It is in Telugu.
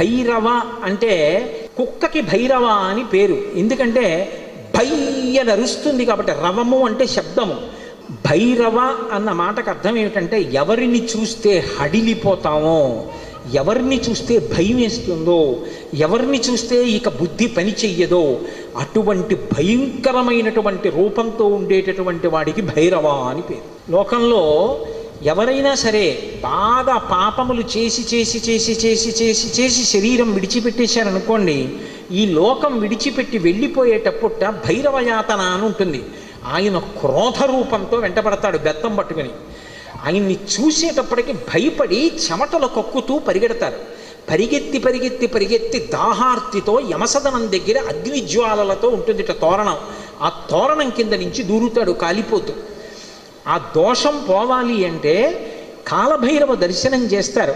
భైరవ అంటే కుక్కకి భైరవ అని పేరు. ఎందుకంటే భయ్య నరుస్తుంది కాబట్టి. రవము అంటే శబ్దము. భైరవ అన్న మాటకు అర్థం ఏమిటంటే ఎవరిని చూస్తే హడిలిపోతామో, ఎవరిని చూస్తే భయం వేస్తుందో, ఎవరిని చూస్తే ఇక బుద్ధి పని చెయ్యదో అటువంటి భయంకరమైనటువంటి రూపంతో ఉండేటటువంటి వాడికి భైరవ అని పేరు. లోకంలో ఎవరైనా సరే బాగా పాపములు చేసి చేసి చేసి చేసి చేసి చేసి శరీరం విడిచిపెట్టేశారనుకోండి, ఈ లోకం విడిచిపెట్టి వెళ్ళిపోయేటప్పుట భైరవయాతన అని ఉంటుంది. ఆయన క్రోధ రూపంతో వెంటబడతాడు బెత్తం పట్టుకుని. ఆయన్ని చూసేటప్పటికి భయపడి చెమటలు కక్కుతూ పరిగెడతారు. పరిగెత్తి పరిగెత్తి పరిగెత్తి దాహార్తితో యమసదనం దగ్గర అగ్నిజ్వాలలతో ఉంటుంది తోరణం. ఆ తోరణం కింద నుంచి దూరుతాడు కాలిపోతూ. ఆ దోషం పోవాలి అంటే కాలభైరవ దర్శనం చేస్తారు.